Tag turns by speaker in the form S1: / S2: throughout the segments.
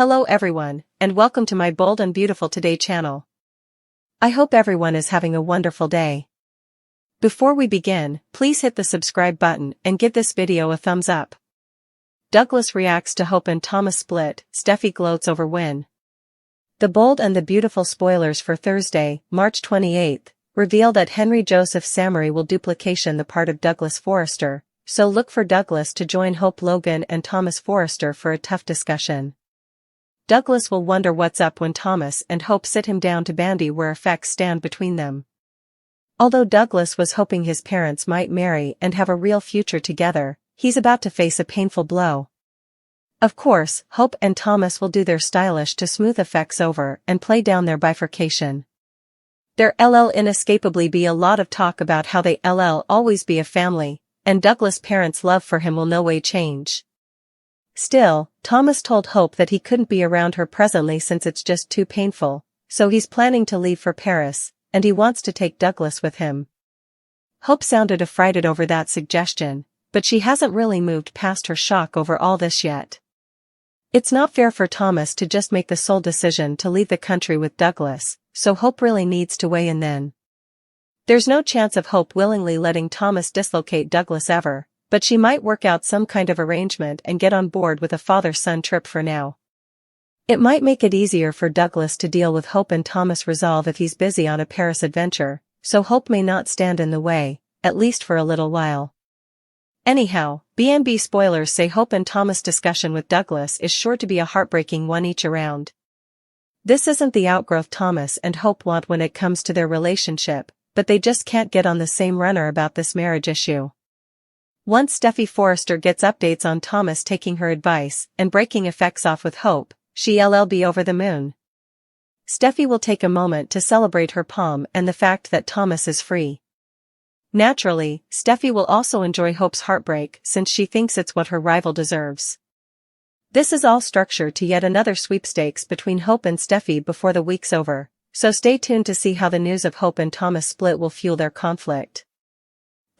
S1: Hello everyone, and welcome to my Bold and Beautiful Today channel. I hope everyone is having a wonderful day. Before we begin, please hit the subscribe button and give this video a thumbs up. Douglas reacts to Hope and Thomas split, Steffy gloats over win. The Bold and the Beautiful spoilers for Thursday, March 28th, reveal that Henry Joseph Samary will duplication the part of Douglas Forrester, so look for Douglas to join Hope Logan and Thomas Forrester for a tough discussion. Douglas will wonder what's up when Thomas and Hope sit him down to bandy where effects stand between them. Although Douglas was hoping his parents might marry and have a real future together, he's about to face a painful blow. Of course, Hope and Thomas will do their stylish to smooth effects over and play down their bifurcation. There'll inescapably be a lot of talk about how they'll always be a family, and Douglas' parents' love for him will no way change. Still, Thomas told Hope that he couldn't be around her presently since it's just too painful, so he's planning to leave for Paris, and he wants to take Douglas with him. Hope sounded affrighted over that suggestion, but she hasn't really moved past her shock over all this yet. It's not fair for Thomas to just make the sole decision to leave the country with Douglas, so Hope really needs to weigh in then. There's no chance of Hope willingly letting Thomas dislocate Douglas ever, but she might work out some kind of arrangement and get on board with a father-son trip for now. It might make it easier for Douglas to deal with Hope and Thomas' resolve if he's busy on a Paris adventure, so Hope may not stand in the way, at least for a little while. Anyhow, B&B spoilers say Hope and Thomas' discussion with Douglas is sure to be a heartbreaking one each around. This isn't the outgrowth Thomas and Hope want when it comes to their relationship, but they just can't get on the same runner about this marriage issue. Once Steffy Forrester gets updates on Thomas taking her advice and breaking effects off with Hope, she'll be over the moon. Steffy will take a moment to celebrate her palm and the fact that Thomas is free. Naturally, Steffy will also enjoy Hope's heartbreak since she thinks it's what her rival deserves. This is all structure to yet another sweepstakes between Hope and Steffy before the week's over, so stay tuned to see how the news of Hope and Thomas' split will fuel their conflict.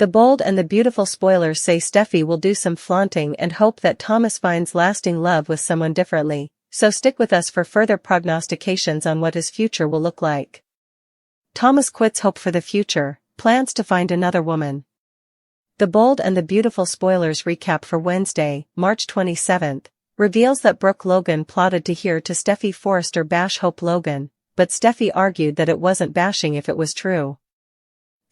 S1: The Bold and the Beautiful spoilers say Steffy will do some flaunting and hope that Thomas finds lasting love with someone differently, so stick with us for further prognostications on what his future will look like. Thomas quits Hope for the future, plans to find another woman. The Bold and the Beautiful spoilers recap for Wednesday, March 27th, reveals that Brooke Logan plotted to hear to Steffy Forrester bash Hope Logan, but Steffy argued that it wasn't bashing if it was true.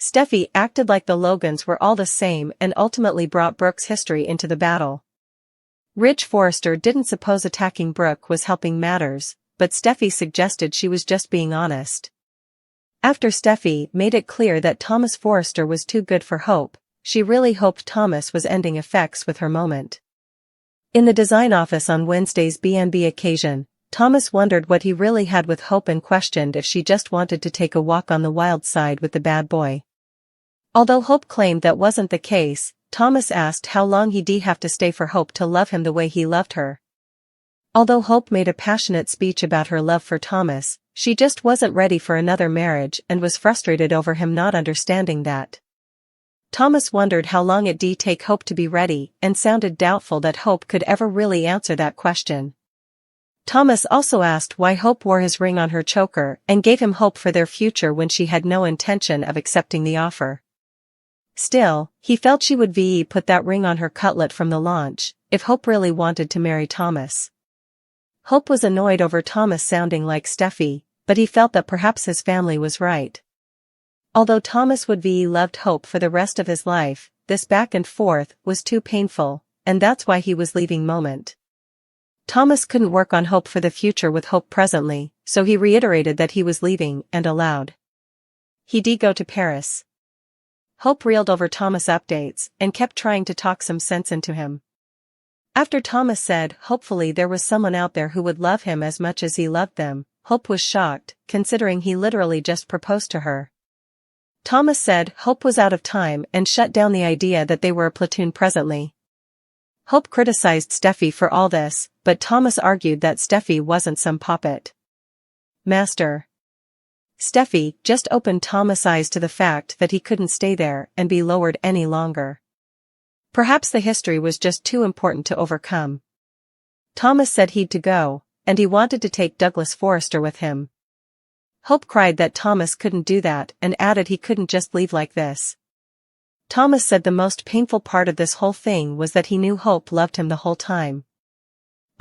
S1: Steffy acted like the Logans were all the same and ultimately brought Brooke's history into the battle. Ridge Forrester didn't suppose attacking Brooke was helping matters, but Steffy suggested she was just being honest. After Steffy made it clear that Thomas Forrester was too good for Hope, she really hoped Thomas was ending effects with her moment. In the design office on Wednesday's B&B occasion, Thomas wondered what he really had with Hope and questioned if she just wanted to take a walk on the wild side with the bad boy. Although Hope claimed that wasn't the case, Thomas asked how long he'd have to stay for Hope to love him the way he loved her. Although Hope made a passionate speech about her love for Thomas, she just wasn't ready for another marriage and was frustrated over him not understanding that. Thomas wondered how long it'd take Hope to be ready and sounded doubtful that Hope could ever really answer that question. Thomas also asked why Hope wore his ring on her choker and gave him hope for their future when she had no intention of accepting the offer. Still, he felt she would put that ring on her cutlet from the launch, if Hope really wanted to marry Thomas. Hope was annoyed over Thomas sounding like Steffy, but he felt that perhaps his family was right. Although Thomas would loved Hope for the rest of his life, this back and forth was too painful, and that's why he was leaving moment. Thomas couldn't work on Hope for the future with Hope presently, so he reiterated that he was leaving and allowed. He'd go to Paris. Hope reeled over Thomas' updates and kept trying to talk some sense into him. After Thomas said hopefully there was someone out there who would love him as much as he loved them, Hope was shocked, considering he literally just proposed to her. Thomas said Hope was out of time and shut down the idea that they were a platoon presently. Hope criticized Steffy for all this, but Thomas argued that Steffy wasn't some puppet master. Steffy just opened Thomas' eyes to the fact that he couldn't stay there and be lowered any longer. Perhaps the history was just too important to overcome. Thomas said he'd to go, and he wanted to take Douglas Forrester with him. Hope cried that Thomas couldn't do that and added he couldn't just leave like this. Thomas said the most painful part of this whole thing was that he knew Hope loved him the whole time.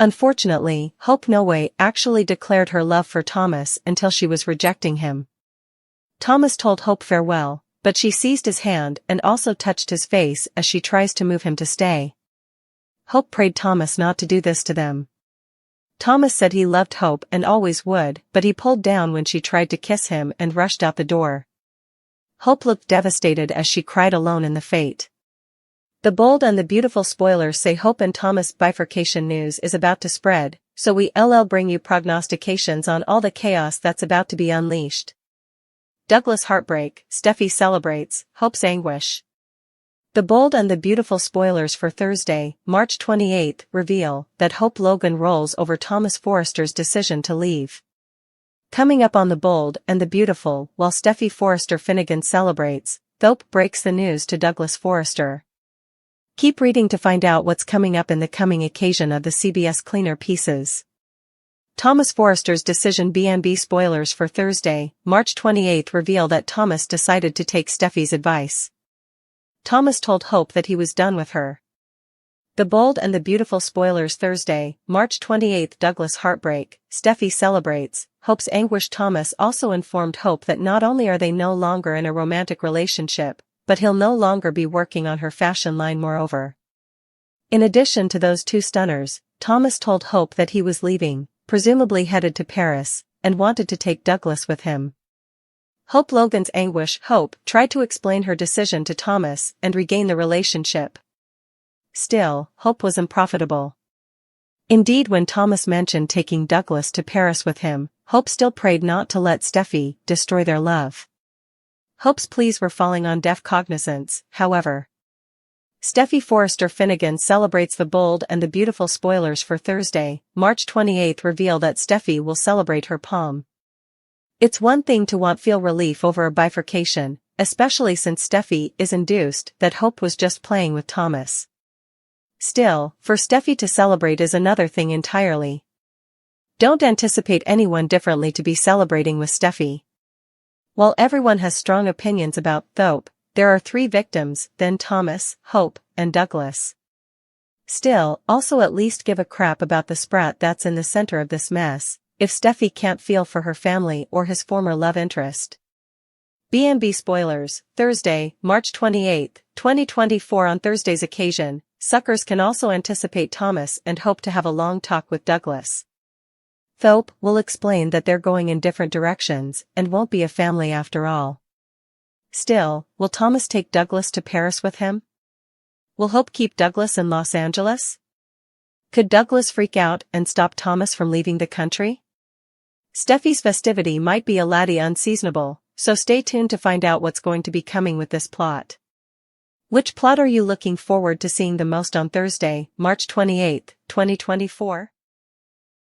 S1: Unfortunately, Hope no way actually declared her love for Thomas until she was rejecting him. Thomas told Hope farewell, but she seized his hand and also touched his face as she tries to move him to stay. Hope prayed Thomas not to do this to them. Thomas said he loved Hope and always would, but he pulled down when she tried to kiss him and rushed out the door. Hope looked devastated as she cried alone in the fate. The bold and the beautiful spoilers say Hope and Thomas bifurcation news is about to spread, so we bring you prognostications on all the chaos that's about to be unleashed. Douglas heartbreak, Steffy celebrates, Hope's anguish. The bold and the beautiful spoilers for Thursday, March 28, reveal that Hope Logan rolls over Thomas Forrester's decision to leave. Coming up on the bold and the beautiful, while Steffy Forrester Finnegan celebrates, Hope breaks the news to Douglas Forrester. Keep reading to find out what's coming up in the coming occasion of the CBS Cleaner Pieces. Thomas Forrester's decision. B&B spoilers for Thursday, March 28 reveal that Thomas decided to take Steffy's advice. Thomas told Hope that he was done with her. The bold and the beautiful spoilers Thursday, March 28 Douglas heartbreak, Steffy celebrates, Hope's anguish. Thomas also informed Hope that not only are they no longer in a romantic relationship, but he'll no longer be working on her fashion line moreover. In addition to those two stunners, Thomas told Hope that he was leaving, presumably headed to Paris, and wanted to take Douglas with him. Hope Logan's anguish. Hope tried to explain her decision to Thomas and regain the relationship. Still, Hope was unprofitable. Indeed, when Thomas mentioned taking Douglas to Paris with him, Hope still prayed not to let Steffy destroy their love. Hope's pleas were falling on deaf cognizance, however. Steffy Forrester Finnegan celebrates the bold and the beautiful spoilers for Thursday, March 28 reveal that Steffy will celebrate her palm. It's one thing to feel relief over a bifurcation, especially since Steffy is induced that Hope was just playing with Thomas. Still, for Steffy to celebrate is another thing entirely. Don't anticipate anyone differently to be celebrating with Steffy. While everyone has strong opinions about Hope, there are three victims, then Thomas, Hope, and Douglas. Still, also at least give a crap about the sprat that's in the center of this mess, if Steffy can't feel for her family or his former love interest. B&B spoilers, Thursday, March 28, 2024. On Thursday's occasion, suckers can also anticipate Thomas and Hope to have a long talk with Douglas. Hope will explain that they're going in different directions and won't be a family after all. Still, will Thomas take Douglas to Paris with him? Will Hope keep Douglas in Los Angeles? Could Douglas freak out and stop Thomas from leaving the country? Steffy's festivity might be a laddie unseasonable, so stay tuned to find out what's going to be coming with this plot. Which plot are you looking forward to seeing the most on Thursday, March 28, 2024?